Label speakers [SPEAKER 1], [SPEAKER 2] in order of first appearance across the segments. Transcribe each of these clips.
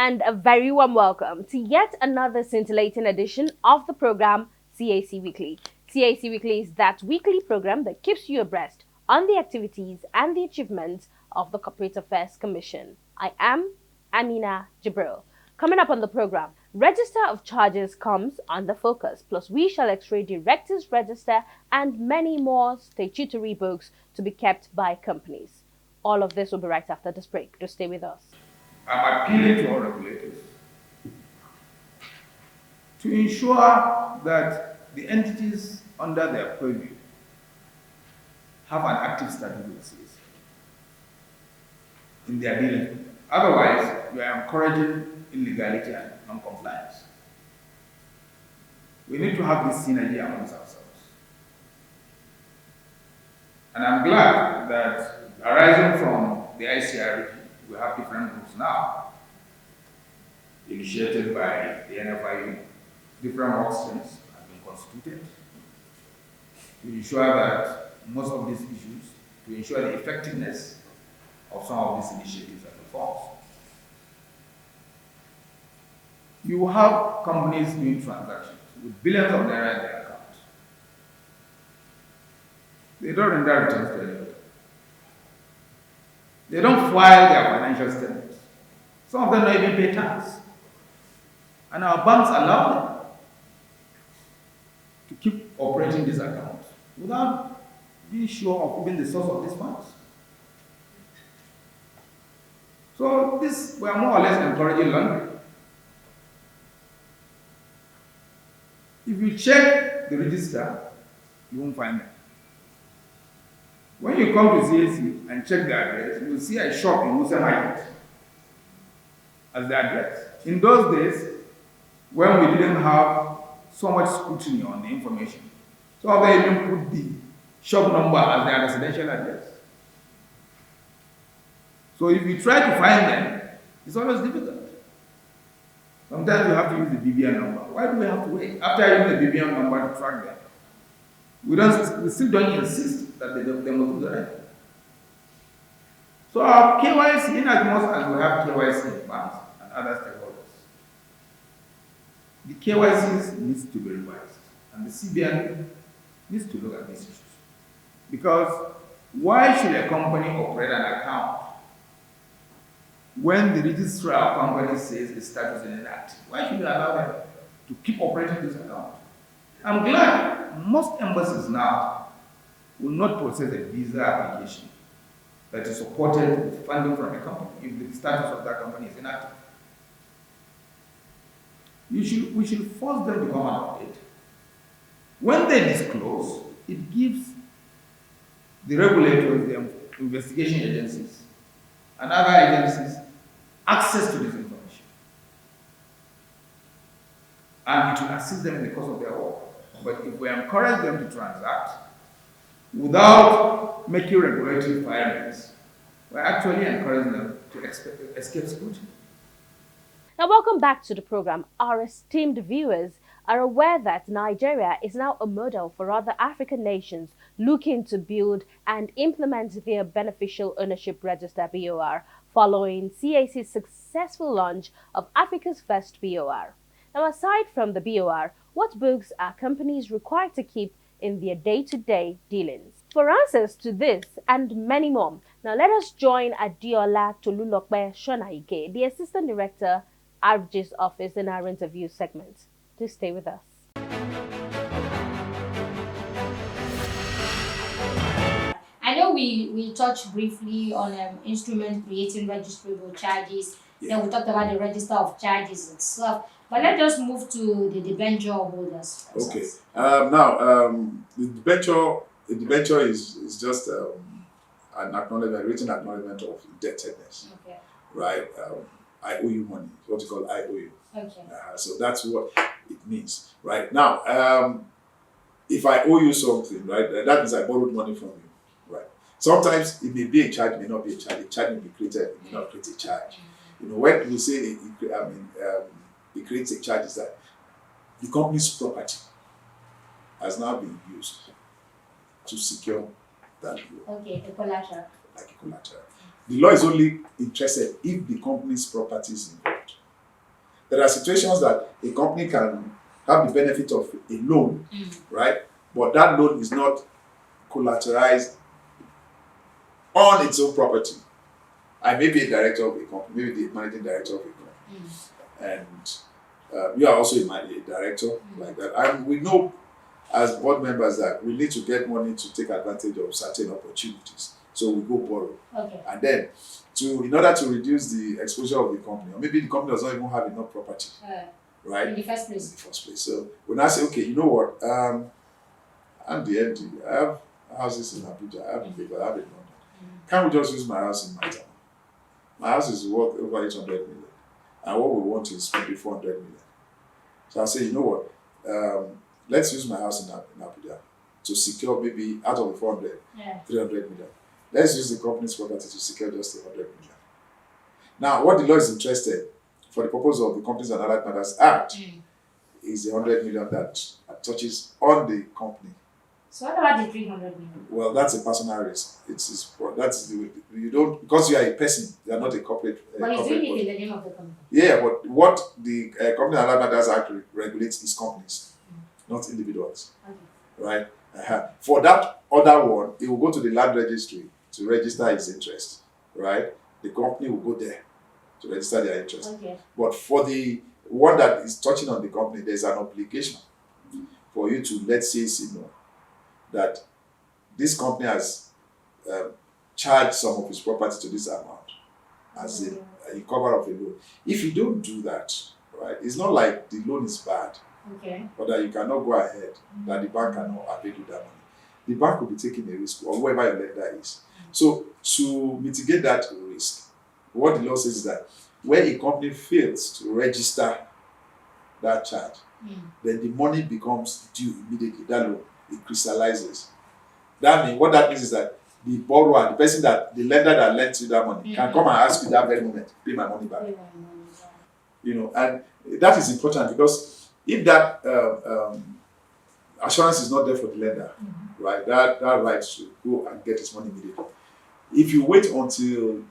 [SPEAKER 1] and a very warm welcome to yet another scintillating edition of the program CAC Weekly. CAC Weekly is that weekly program that keeps you abreast on the activities and the achievements of the Corporate Affairs Commission. I am Amina Jibril. Coming up on the program, Register of Charges comes under focus, plus we shall x-ray Directors Register and many more statutory books to be kept by companies. All of this will be right after this break. Do stay with us.
[SPEAKER 2] I'm appealing to all regulators to ensure that the entities under their purview have an active statutory in their dealings with them. Otherwise, we are encouraging illegality and non-compliance. We need to have this synergy amongst ourselves. And I'm glad that arising from the ICRG, we have different groups now, initiated by the NFIU. Different work streams have been constituted to ensure that most of these issues, to ensure the effectiveness of some of these initiatives and reforms. You have companies doing transactions with billions of naira in their account. They don't render returns to anybody. They don't file their financial statements. Some of them don't even pay tax. And our banks allow them to keep operating these accounts without being sure of even the source of these funds. So this, we are more or less encouraging laundering. If you check the register, you won't find them. When you come to CAC and check the address, you will see a shop in Musa Market as the address. In those days, when we didn't have so much scrutiny on the information, some of them even put the shop number as their residential address. So if you try to find them, it's always difficult. Sometimes you have to use the BBN number. Why do we have to wait? After I use the BBN number to track them, we still don't insist that they must do the right thing. So our KYC, in as much as we have KYC in banks and other stakeholders, the KYC needs to be revised, and the CBN needs to look at these issues. Because why should a company operate an account when the registrar of company says the status is inactive? Why should we allow them to keep operating this account? I'm glad most embassies now will not process a visa application that is supported with funding from a company if the status of that company is inactive. We should force them to come and update. When they disclose, it gives the regulators, the investigation agencies, and other agencies access to this information. And it will assist them in the course of their work. But if we encourage them to transact without making regulatory filings, we're actually encouraging them to escape scrutiny.
[SPEAKER 1] Now, welcome back to the program. Our esteemed viewers are aware that Nigeria is now a model for other African nations looking to build and implement their Beneficial Ownership Register BOR following CAC's successful launch of Africa's first BOR. Now, aside from the BOR, what books are companies required to keep in their day-to-day dealings? For answers to this and many more, now let us join Adiola Tolulokpe Shonaike, the Assistant Director, RG's office, in our interview segment. Do stay with us.
[SPEAKER 3] I know we touched briefly on instrument creating registrable charges. Then we talked about the register of charges and stuff. But let's just move to the debenture holders.
[SPEAKER 4] Okay. Now, the debenture is just an acknowledgement, written acknowledgement of indebtedness.
[SPEAKER 3] Okay.
[SPEAKER 4] Right? I owe you money. What you call I owe you.
[SPEAKER 3] Okay.
[SPEAKER 4] So that's what it means. Right? Now, if I owe you something, right, that means I borrowed money from you. Right? Sometimes it may be a charge, it may not be a charge. A charge may be created, it may not create a charge. You know, when we say it creates a charge, is that the company's property has now been used to secure that loan.
[SPEAKER 3] Okay, the collateral.
[SPEAKER 4] Like a collateral. The law is only interested if the company's property is involved. There are situations that a company can have the benefit of a loan, right? But that loan is not collateralized on its own property. I may be a director of a company, maybe the managing director of a company, and you are also a director like that. And we know as board members that we need to get money to take advantage of certain opportunities. So we go borrow.
[SPEAKER 3] Okay.
[SPEAKER 4] And then, in order to reduce the exposure of the company, or maybe the company does not even have enough property, right?
[SPEAKER 3] In the first
[SPEAKER 4] In
[SPEAKER 3] place.
[SPEAKER 4] the first place. So when I say, okay, you know what? I'm the MD. I have houses in Abuja. I have in Lagos. I have in London. Can't we just use my house in Maitama? My house is worth over 800 million, and what we want is maybe 400 million. So I say, you know what? Let's use my house in Abuja to secure maybe out of the 400, 300 million. Let's use the company's property to secure just 100 million. Now, what the law is interested for the purpose of the Companies and Allied Matters Act is the 100 million that touches on the company.
[SPEAKER 3] So what about the 300 million?
[SPEAKER 4] Well, that's a personal risk. That's you don't, because you are a person, you are not a corporate.
[SPEAKER 3] But he's
[SPEAKER 4] corporate
[SPEAKER 3] doing it
[SPEAKER 4] body.
[SPEAKER 3] in the name of the company.
[SPEAKER 4] Yeah, but what the Company and Allied Matters Act regulates is companies, not individuals.
[SPEAKER 3] Okay.
[SPEAKER 4] Right? For that other one, it will go to the land registry to register its interest. Right? The company will go there to register their interest.
[SPEAKER 3] Okay.
[SPEAKER 4] But for the one that is touching on the company, there's an obligation for you to let CAC know that this company has charged some of its property to this amount as a cover of a loan. If you don't do that, right, it's not like the loan is bad, but that you cannot go ahead, that the bank cannot avail you that money. The bank will be taking a risk, or whoever your lender is. So to mitigate that risk, what the law says is that when a company fails to register that charge, then the money becomes due immediately. That loan, it crystallizes. What that means is that the borrower, the person the lender that lent you that money, can come and ask you that very moment, pay my money back. And that is important, because if that assurance is not there for the lender, right, that right to go and get his money immediately. If you wait until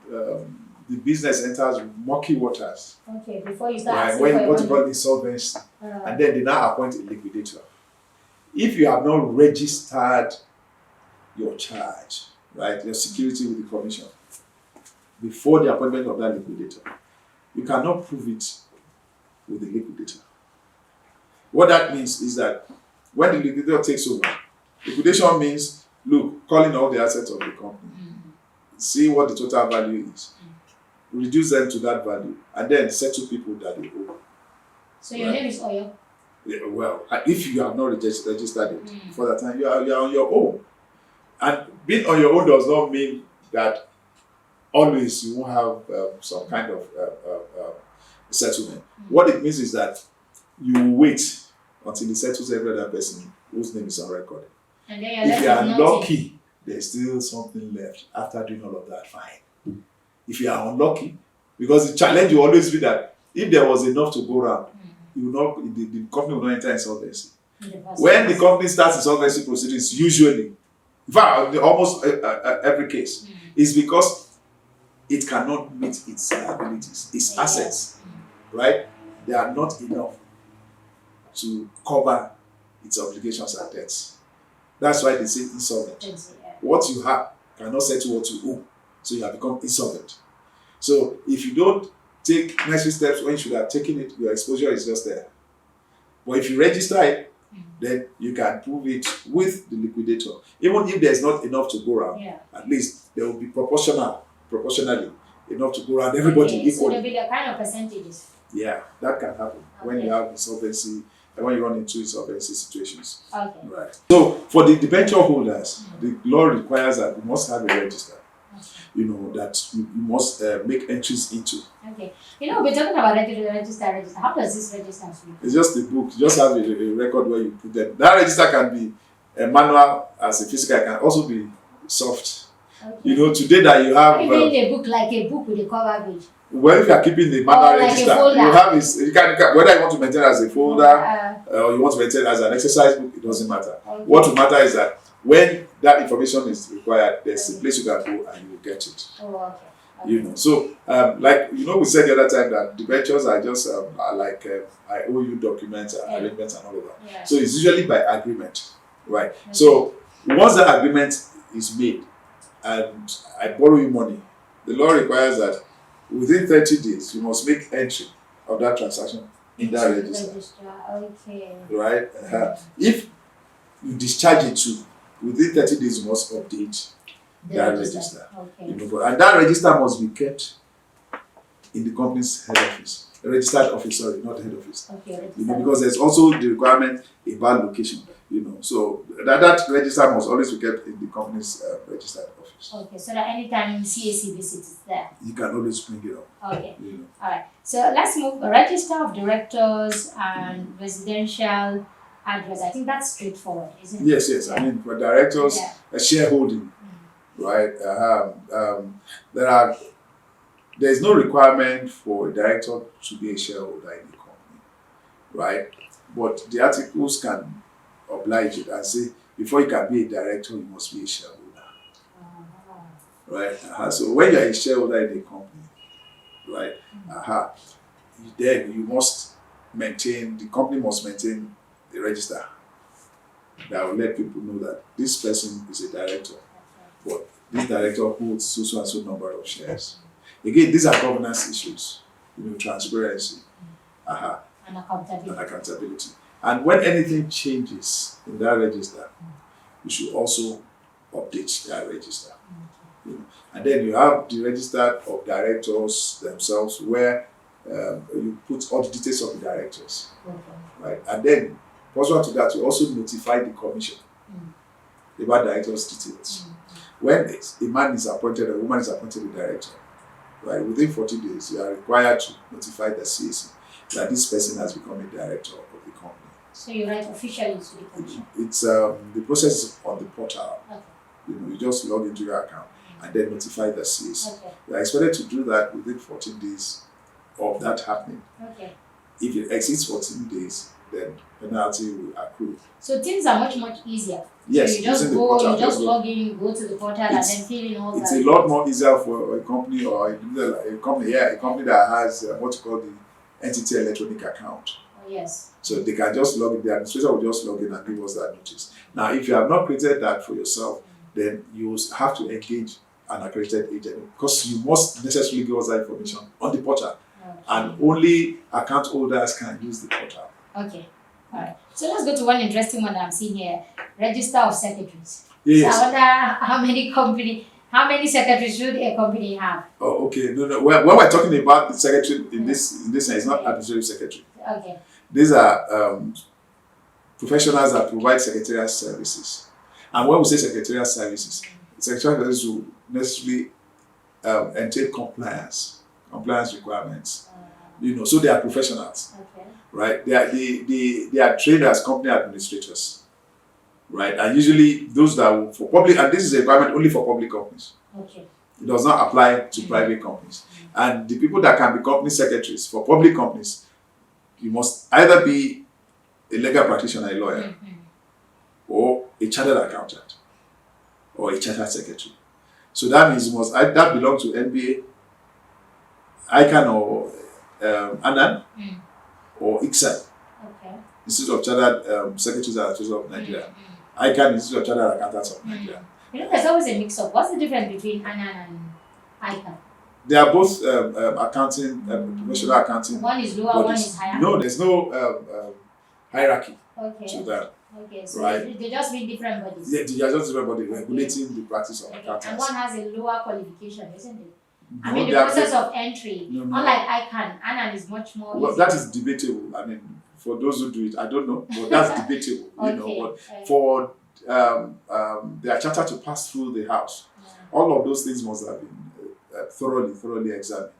[SPEAKER 4] the business enters murky waters,
[SPEAKER 3] before you start
[SPEAKER 4] right, when what you call insolvency, and then they now appoint a liquidator. If you have not registered your charge, right, your security with the commission before the appointment of that liquidator, you cannot prove it with the liquidator. What that means is that when the liquidator takes over, liquidation means, look, calling all the assets of the company, see what the total value is, reduce them to that value, and then settle people that they owe.
[SPEAKER 3] So your name is Oyo?
[SPEAKER 4] Yeah, well, if you have not registered it for that time, you are on your own. And being on your own does not mean that always you won't have some kind of settlement. What it means is that you wait until it settles every other person whose name is on record.
[SPEAKER 3] And then
[SPEAKER 4] if you are lucky, there's still something left after doing all of that, fine. If you are unlucky, because the challenge will always be that if there was enough to go around, the company will not enter insolvency. When the company starts insolvency proceedings, usually, in fact, almost every case, is because it cannot meet its liabilities, its assets, right? They are not enough to cover its obligations and debts. That's why they say insolvent. What you have cannot settle what you owe, so you have become insolvent. So if you don't take necessary steps when you should have taken it, your exposure is just there. But if you register it, then you can prove it with the liquidator. Even if there's not enough to go around, at least there will be proportionally enough to go around everybody equally.
[SPEAKER 3] So there will be the kind of percentages.
[SPEAKER 4] Yeah, that can happen when you have insolvency and when you run into insolvency situations. Right. So for the debenture holders, the law requires that you must have a register. That you must make entries into.
[SPEAKER 3] We're talking about register. How does this register work?
[SPEAKER 4] It's just a book. You just have a record where you put them. That register can be a manual as a physical. It can also be soft. Today that you have.
[SPEAKER 3] Even a book, like a book with a cover page.
[SPEAKER 4] Well, if you are keeping the manual register, you have this. You can, whether you want to maintain it as a folder or you want to maintain it as an exercise book, it doesn't matter. What will matter is that when that information is required, there's a place you can go and you will get it. You know, so like we said the other time that debentures are just IOU documents and
[SPEAKER 3] Yeah.
[SPEAKER 4] arrangements and all of that.
[SPEAKER 3] Yeah.
[SPEAKER 4] So it's usually by agreement, right? So once that agreement is made and I borrow you money, the law requires that within 30 days you must make entry of that transaction in that register,
[SPEAKER 3] Okay.
[SPEAKER 4] right? If you discharge it too, within 30 days you must update that register.
[SPEAKER 3] Okay.
[SPEAKER 4] And that register must be kept in the company's head office, the registered office, sorry, not head office.
[SPEAKER 3] Okay.
[SPEAKER 4] Because there's also the requirement about location. So that register must always be kept in the company's registered office.
[SPEAKER 3] Okay, so that anytime CAC visits there.
[SPEAKER 4] You can always bring it up.
[SPEAKER 3] Okay. All right. So let's move. Register of directors and residential address. I think that's straightforward, isn't it?
[SPEAKER 4] Yes.
[SPEAKER 3] Yeah.
[SPEAKER 4] I mean, for directors, a shareholding, right? There's no requirement for a director to be a shareholder in the company, right? But the articles can oblige it and say before you can be a director, you must be a shareholder, right? So when you are a shareholder in a company, right? Then you must maintain. The company must maintain the register that will let people know that this person is a director, but this director holds so and so number of shares. Again, these are governance issues, transparency,
[SPEAKER 3] And
[SPEAKER 4] accountability. And when anything changes in that register, you should also update that register. And then you have the register of directors themselves, where you put all the details of the directors, right? And then, pursuant to that, you also notify the commission about directors' details. When a man is appointed, a woman is appointed a director, right? Within 40 days, you are required to notify the CAC that this person has become a director of the company.
[SPEAKER 3] So you write officially to the commission.
[SPEAKER 4] It's the process is on the portal.
[SPEAKER 3] Okay.
[SPEAKER 4] You just log into your account and then notify the CAC.
[SPEAKER 3] Okay.
[SPEAKER 4] You are expected to do that within 14 days of that happening.
[SPEAKER 3] Okay.
[SPEAKER 4] If it exceeds 14 days, then penalty will accrue.
[SPEAKER 3] So things are much easier.
[SPEAKER 4] Yes,
[SPEAKER 3] So you just
[SPEAKER 4] using the
[SPEAKER 3] go,
[SPEAKER 4] portal,
[SPEAKER 3] you just log in, go to the portal, and then fill in all that.
[SPEAKER 4] It's a lot more easier for a company or a company that has what you call the entity electronic account.
[SPEAKER 3] Oh, yes.
[SPEAKER 4] So they can just log in, the administrator will just log in and give us that notice. Now, if you have not created that for yourself, then you have to engage an accredited agent, because you must necessarily give us that information on the portal.
[SPEAKER 3] Okay.
[SPEAKER 4] And only account holders can use the portal.
[SPEAKER 3] Okay. All right. So let's go to one interesting one that I'm seeing here. Register of secretaries.
[SPEAKER 4] Yes.
[SPEAKER 3] So I wonder how many secretaries should a company have?
[SPEAKER 4] Oh, okay. No. When we're talking about the secretary in this sense, it's not administrative secretary.
[SPEAKER 3] Okay.
[SPEAKER 4] These are professionals that provide secretarial services. And when we say secretarial services, secretarial services will necessarily entail compliance requirements. So they are professionals,
[SPEAKER 3] Okay.
[SPEAKER 4] right? They are trained as company administrators, right? And usually those that will, for public, and this is a requirement only for public companies.
[SPEAKER 3] Okay.
[SPEAKER 4] It does not apply to private companies. And the people that can be company secretaries for public companies, you must either be a legal practitioner, a lawyer, or a chartered accountant, or a chartered secretary. So that means you must that belong to NBA, ICANN, or ANAN, or ICSAI,
[SPEAKER 3] Okay.
[SPEAKER 4] Institute of Chartered Secretaries and Administrators of Nigeria. ICANN, Institute of Chartered Accountants of Nigeria.
[SPEAKER 3] There's always a mix-up. What's the difference between ANAN and ICANN?
[SPEAKER 4] They are both accounting, professional accounting.
[SPEAKER 3] One is lower, one is higher.
[SPEAKER 4] No, there's no hierarchy
[SPEAKER 3] Okay.
[SPEAKER 4] to that.
[SPEAKER 3] Okay, so
[SPEAKER 4] Right.
[SPEAKER 3] they just mean different bodies.
[SPEAKER 4] They are just everybody regulating the practice of
[SPEAKER 3] Okay. And
[SPEAKER 4] accountants.
[SPEAKER 3] one has a lower qualification, isn't it? I
[SPEAKER 4] No,
[SPEAKER 3] mean, the
[SPEAKER 4] they are
[SPEAKER 3] process
[SPEAKER 4] both-
[SPEAKER 3] of entry,
[SPEAKER 4] No.
[SPEAKER 3] unlike ICANN, ANAN is much more
[SPEAKER 4] Well,
[SPEAKER 3] easy.
[SPEAKER 4] that is debatable. I mean, for those who do it, I don't know, but that's debatable.
[SPEAKER 3] Okay.
[SPEAKER 4] But for their charter to pass through the house, all of those things must have been thoroughly examined.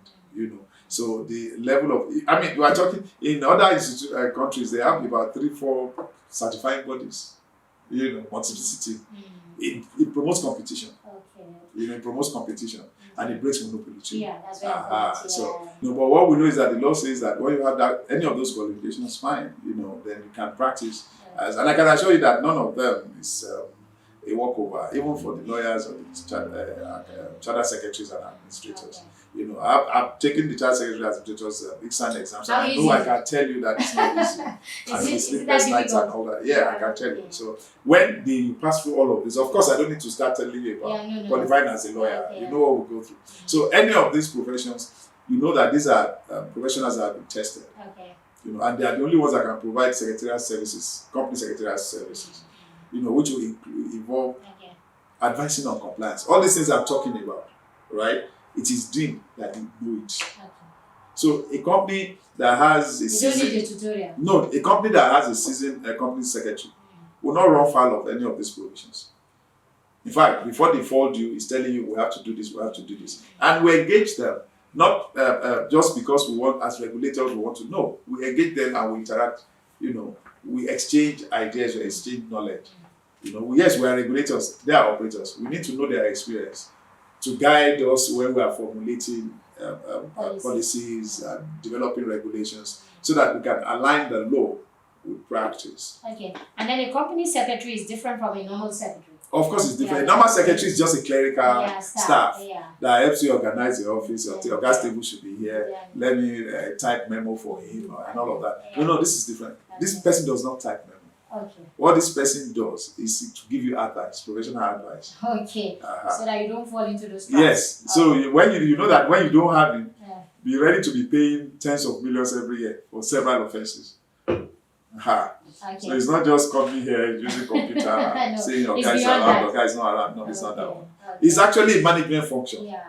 [SPEAKER 4] So the level of, I mean, we are talking in other countries, they have about 3-4 certifying bodies. Multiplicity. It promotes competition.
[SPEAKER 3] Okay.
[SPEAKER 4] It promotes competition, and it breaks monopoly too.
[SPEAKER 3] Yeah, that's very important.
[SPEAKER 4] So, but what we know is that the law says that when you have any of those qualifications, fine, then you can practice. And I can assure you that none of them is a walkover, even for the lawyers or the charter secretaries and administrators.
[SPEAKER 3] Okay.
[SPEAKER 4] You know, I've taken the charter secretary administrators exam exams, and
[SPEAKER 3] How
[SPEAKER 4] I
[SPEAKER 3] easy
[SPEAKER 4] know I
[SPEAKER 3] is it?
[SPEAKER 4] can tell you that it's not easy. And the
[SPEAKER 3] Is it
[SPEAKER 4] sleepless
[SPEAKER 3] that
[SPEAKER 4] nights and
[SPEAKER 3] difficult?
[SPEAKER 4] all that. Yeah, I can tell you.
[SPEAKER 3] Okay.
[SPEAKER 4] So when you pass through all of this, of course, I don't need to start telling you about
[SPEAKER 3] Yeah, no.
[SPEAKER 4] qualifying as a lawyer.
[SPEAKER 3] Okay.
[SPEAKER 4] You know what we go through. So any of these professions, you know that these are professionals that have been tested.
[SPEAKER 3] Okay.
[SPEAKER 4] You know, and they are the only ones that can provide secretarial services, company secretarial services. You know, which will involve
[SPEAKER 3] Okay.
[SPEAKER 4] advising on compliance. All these things I'm talking about, right? It is deemed that you do it.
[SPEAKER 3] Okay.
[SPEAKER 4] So a company that has a
[SPEAKER 3] You don't need
[SPEAKER 4] seasoned,
[SPEAKER 3] a tutorial.
[SPEAKER 4] no, a company that has a seasoned company secretary will not run foul of any of these provisions. In fact, before they fold you, it's telling you we have to do this, we have to do this, and we engage them not just because we want, as regulators, we want to know. We engage them and we interact. You know, we exchange ideas, we exchange knowledge. You know, yes, we are regulators, they are operators. We need to know their experience to guide us when we are formulating policies and developing regulations so that we can align the law with practice.
[SPEAKER 3] Okay. And then a company secretary is different from a normal secretary.
[SPEAKER 4] Of course, it's different.
[SPEAKER 3] Yeah.
[SPEAKER 4] Normal secretary is just a clerical staff
[SPEAKER 3] Yeah.
[SPEAKER 4] that helps you organize the office.
[SPEAKER 3] Yeah.
[SPEAKER 4] Your gas table should be here.
[SPEAKER 3] Yeah.
[SPEAKER 4] Let me type memo for him and all of that.
[SPEAKER 3] Yeah.
[SPEAKER 4] No, this is different. This person does not type memo.
[SPEAKER 3] Okay.
[SPEAKER 4] What this person does is to give you advice, professional advice.
[SPEAKER 3] Okay.
[SPEAKER 4] Uh-huh.
[SPEAKER 3] So that you don't fall into those traps.
[SPEAKER 4] Yes. So when you know that when you don't have it,
[SPEAKER 3] Yeah.
[SPEAKER 4] be ready to be paying tens of millions every year for several offenses. Uh-huh.
[SPEAKER 3] Okay.
[SPEAKER 4] So it's not just coming here using computer
[SPEAKER 3] No,
[SPEAKER 4] saying your
[SPEAKER 3] it's
[SPEAKER 4] guy is
[SPEAKER 3] beyond
[SPEAKER 4] around,
[SPEAKER 3] that.
[SPEAKER 4] your guy is not around. No, it's not that
[SPEAKER 3] Okay.
[SPEAKER 4] one.
[SPEAKER 3] Okay.
[SPEAKER 4] It's actually a management function.
[SPEAKER 3] Yeah.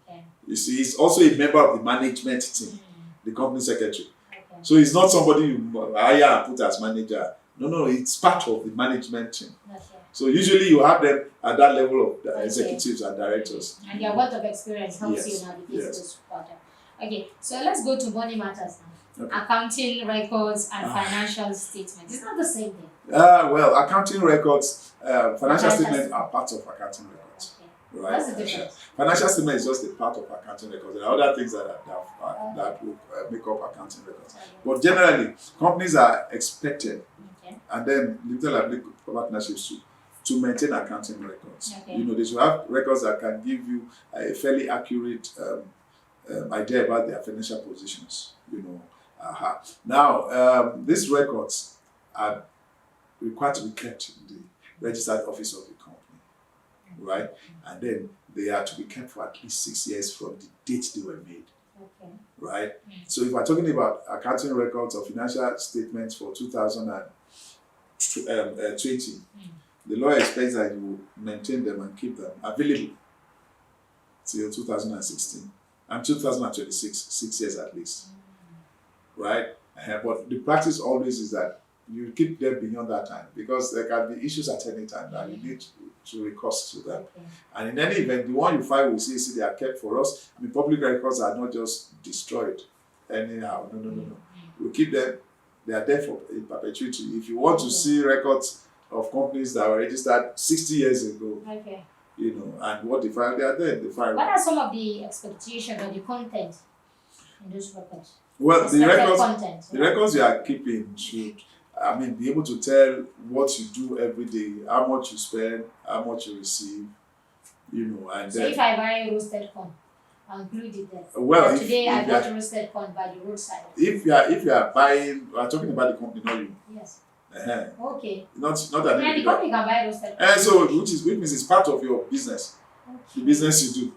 [SPEAKER 3] Okay.
[SPEAKER 4] You see, he's also a member of the management team, the company secretary.
[SPEAKER 3] Okay.
[SPEAKER 4] So he's not somebody you hire and put as manager. No, it's part of the management team.
[SPEAKER 3] Okay.
[SPEAKER 4] So usually you have them at that level of the
[SPEAKER 3] Okay.
[SPEAKER 4] executives and directors.
[SPEAKER 3] And their wealth of experience helps
[SPEAKER 4] Yes.
[SPEAKER 3] you navigate
[SPEAKER 4] Yes.
[SPEAKER 3] those projects. Okay, so let's go to money matters now.
[SPEAKER 4] Okay.
[SPEAKER 3] Accounting records and financial statements. It's not the same thing.
[SPEAKER 4] Well, accounting records, financial
[SPEAKER 3] Financial
[SPEAKER 4] statements are part of accounting records.
[SPEAKER 3] Okay.
[SPEAKER 4] Right?
[SPEAKER 3] What's the difference?
[SPEAKER 4] Financial statement is just a part of accounting records. There are other things that will make up accounting records. But generally, companies are expected,
[SPEAKER 3] Okay.
[SPEAKER 4] and then limited liability partnerships to maintain accounting records.
[SPEAKER 3] Okay.
[SPEAKER 4] You know, they should have records that can give you a fairly accurate idea about their financial positions. You know, now these records are required to be kept in the registered office of the company, right? And then they are to be kept for at least 6 years from the date they were made,
[SPEAKER 3] Okay.
[SPEAKER 4] right? So if we're talking about accounting records or financial statements for 2020, the law expects that you will maintain them and keep them available till 2016 and 2026, 6 years at least, right? But the practice always is that you keep them beyond that time because there can be issues at any time that you need to recourse to them.
[SPEAKER 3] Okay.
[SPEAKER 4] And in any event, the one you file with CAC, they are kept for us. I mean, public records are not just destroyed anyhow. No. We keep them. They are there for in perpetuity. If you want to see records of companies that were registered 60 years ago,
[SPEAKER 3] Okay.
[SPEAKER 4] you know, and what they file, they are there. They file.
[SPEAKER 3] What are some of the expectations or the content in those records?
[SPEAKER 4] Well, the
[SPEAKER 3] Expected
[SPEAKER 4] records,
[SPEAKER 3] content.
[SPEAKER 4] the records you are keeping should, be able to tell what you do every day, how much you spend, how much you receive, you know, and
[SPEAKER 3] So
[SPEAKER 4] then.
[SPEAKER 3] if I buy roasted corn, I'll include it there.
[SPEAKER 4] Well, if-
[SPEAKER 3] Today
[SPEAKER 4] if
[SPEAKER 3] I
[SPEAKER 4] you
[SPEAKER 3] bought
[SPEAKER 4] are-
[SPEAKER 3] roasted corn by the roadside.
[SPEAKER 4] If you are buying, we are talking about the company, not you.
[SPEAKER 3] Yes.
[SPEAKER 4] Not
[SPEAKER 3] Okay.
[SPEAKER 4] an
[SPEAKER 3] Yeah, the
[SPEAKER 4] individual.
[SPEAKER 3] company can buy roasted corn.
[SPEAKER 4] And so, which means it's part of your business, the
[SPEAKER 3] Okay.
[SPEAKER 4] business you do.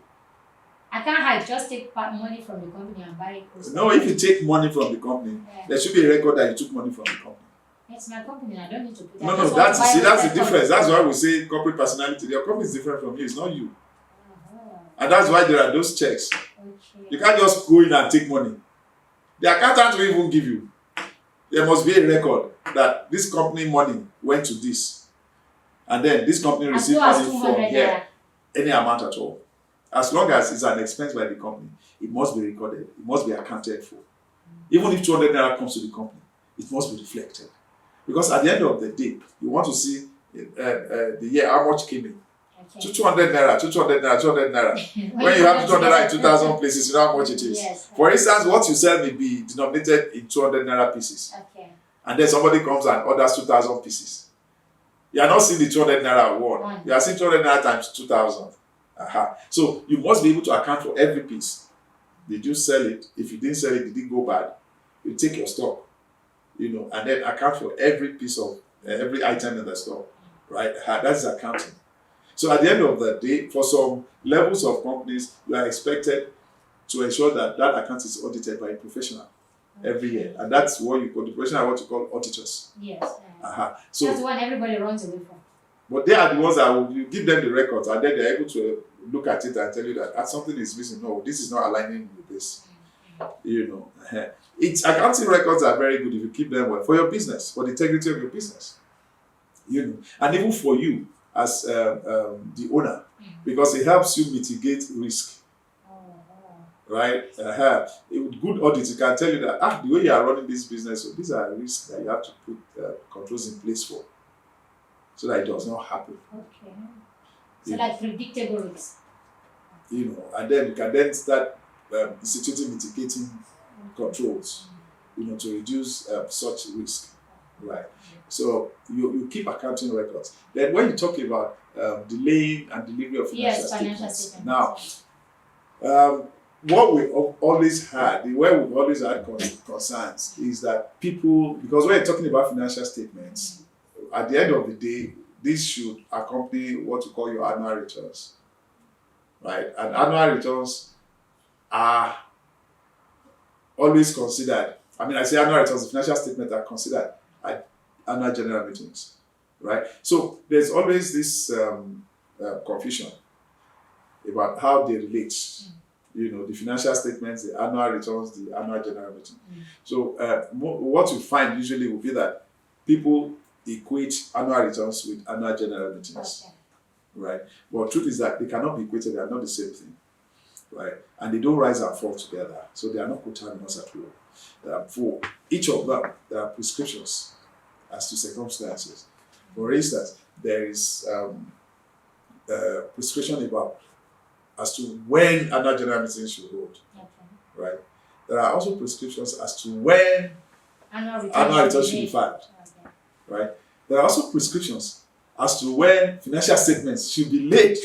[SPEAKER 3] I can't hide, just take money from the company and buy roasted
[SPEAKER 4] No, if you take money from the company,
[SPEAKER 3] Yeah.
[SPEAKER 4] there should be a record that you took money from the company.
[SPEAKER 3] It's my company, I don't need to put that.
[SPEAKER 4] No,
[SPEAKER 3] I just want
[SPEAKER 4] that's
[SPEAKER 3] to buy
[SPEAKER 4] the
[SPEAKER 3] roasted corn.
[SPEAKER 4] difference. That's why we say corporate personality. Your company is different from you. It's not you,
[SPEAKER 3] Uh-huh.
[SPEAKER 4] and that's why there are those checks.
[SPEAKER 3] Okay.
[SPEAKER 4] You can't just go in and take money. The accountant will even give you. There must be a record that this company money went to this, and then this company
[SPEAKER 3] As
[SPEAKER 4] received
[SPEAKER 3] low as
[SPEAKER 4] money from
[SPEAKER 3] 200
[SPEAKER 4] here.
[SPEAKER 3] naira.
[SPEAKER 4] Any amount at all. As long as it's an expense by the company, it must be recorded. It must be accounted for. Even if 200 naira comes to the company, it must be reflected. Because at the end of the day, you want to see the year, how much came in.
[SPEAKER 3] Okay.
[SPEAKER 4] 200 naira, 200 naira, 200 naira. When you have 200 naira in 2,000 places, you know how much it is.
[SPEAKER 3] Yes.
[SPEAKER 4] For instance, what you sell may be denominated in 200 naira pieces.
[SPEAKER 3] Okay.
[SPEAKER 4] And then somebody comes and orders 2,000 pieces. You are not seeing the 200 naira one.
[SPEAKER 3] One.
[SPEAKER 4] You are seeing 200 naira times 2,000. So you must be able to account for every piece. Did you sell it? If you didn't sell it, did it go bad? You take your stock, and then account for every piece of every item in the store, right? That's accounting. So at the end of the day, for some levels of companies, you are expected to ensure that that account is audited by a professional every year, and that's what you call the professional, what you call auditors.
[SPEAKER 3] Yes.
[SPEAKER 4] So
[SPEAKER 3] that's the one everybody runs away from.
[SPEAKER 4] but they are the ones that you give them the records, and then they're able to look at it and tell you that something is missing. No, this is not aligning with this. It's accounting records are very good if you keep them well for your business, for the integrity of your business. And even for you as the owner, because it helps you mitigate risk. Right? With good audit, you can tell you that the way you are running this business, so these are risks that you have to put controls in place for, so that it does not happen.
[SPEAKER 3] Okay. So like predictable risks.
[SPEAKER 4] And then you can then start instituting mitigating controls, to reduce such risk. Right. So you keep accounting records. Then when you talk about delaying and delivery of financial statements. Now, what we always had, where we've always had concerns is that people, because when you're talking about financial statements, at the end of the day, this should accompany what you call your annual returns. Right? And annual returns are always considered. I say annual returns, the financial statements are considered at annual general meetings. Right? So there's always this confusion about how they relate. The financial statements, the annual returns, the annual general meeting. So what you find usually will be that people equate annual returns with annual general meetings. Okay. Right? But truth is that they cannot be equated, they are not the same thing. Right? And they don't rise and fall together. So they are not coterminous at all. For each of them, there are prescriptions as to circumstances. For instance, there is prescription about as to when annual general meetings should hold. Okay. Right? There are also prescriptions as to when annual returns should be filed. Okay. Right? There are also prescriptions as to when financial statements should be laid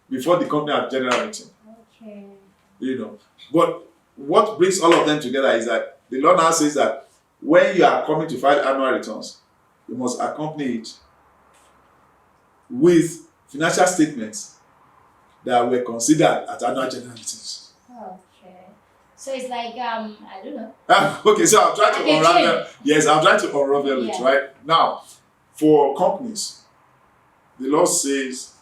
[SPEAKER 4] before the company at general meeting.
[SPEAKER 3] Okay.
[SPEAKER 4] But what brings all of them together is that the law now says that when you are coming to file annual returns, you must accompany it with financial statements that were considered at annual general meetings.
[SPEAKER 3] Okay. So it's like, I don't know.
[SPEAKER 4] Okay, so I'm trying to unravel. Yes, I'm trying to unravel it, right? Now, for companies, the law says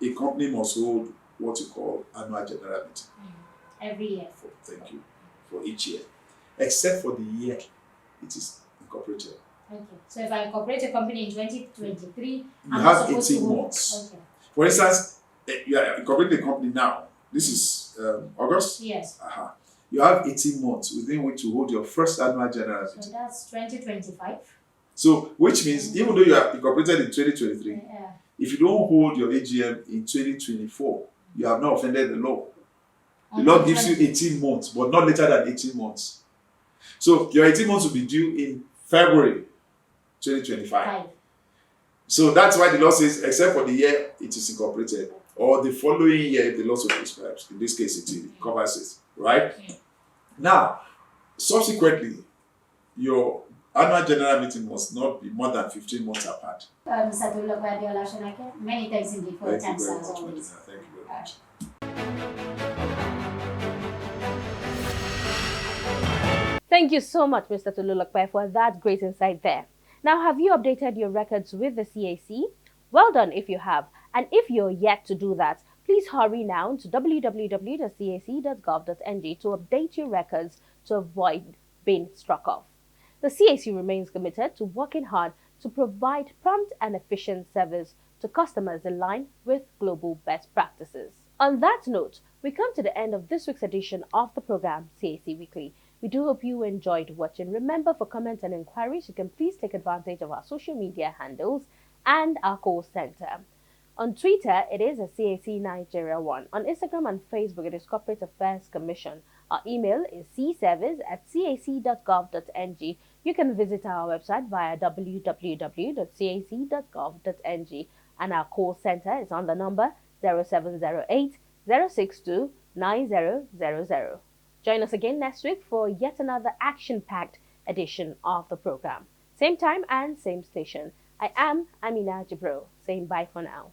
[SPEAKER 4] a company must hold what you call annual general meeting.
[SPEAKER 3] Every year.
[SPEAKER 4] Thank you. For each year. Except for the year it is incorporated.
[SPEAKER 3] Okay. So if I incorporate a company in 2023,
[SPEAKER 4] you have 18 months. Okay. For instance, you are incorporating a company now. This is August?
[SPEAKER 3] Yes.
[SPEAKER 4] You have 18 months within which to hold your first annual general meeting.
[SPEAKER 3] So that's 2025.
[SPEAKER 4] So, which means even though you are incorporated in 2023, if you don't hold your AGM in 2024, you have not offended the law. The law gives you 18 months, but not later than 18 months. So, your 18 months will be due in February 2025. So, that's why the law says, except for the year it is incorporated, or the following year if the law so prescribes. In this case, it covers it, right? Now, subsequently, your annual general meeting must not be more than 15 months apart.
[SPEAKER 3] Mr. Tolulope Adeola Shonaike, many thanks indeed for your time, sir.
[SPEAKER 4] Thank you very much.
[SPEAKER 1] Thank you so much, Mr. Tolulope, for that great insight there. Now, have you updated your records with the CAC? Well done if you have. And if you're yet to do that, please hurry now to www.cac.gov.ng to update your records to avoid being struck off. The CAC remains committed to working hard to provide prompt and efficient service to customers in line with global best practices. On that note, we come to the end of this week's edition of the program CAC Weekly. We do hope you enjoyed watching. Remember, for comments and inquiries, you can please take advantage of our social media handles and our call center. On Twitter, it is a CAC Nigeria 1. On Instagram and Facebook, it is Corporate Affairs Commission. Our email is cservice@cac.gov.ng. You can visit our website via www.cac.gov.ng, and our call center is on the number 0708 062 9000. Join us again next week for yet another action-packed edition of the program. Same time and same station. I am Amina Jibro, saying bye for now.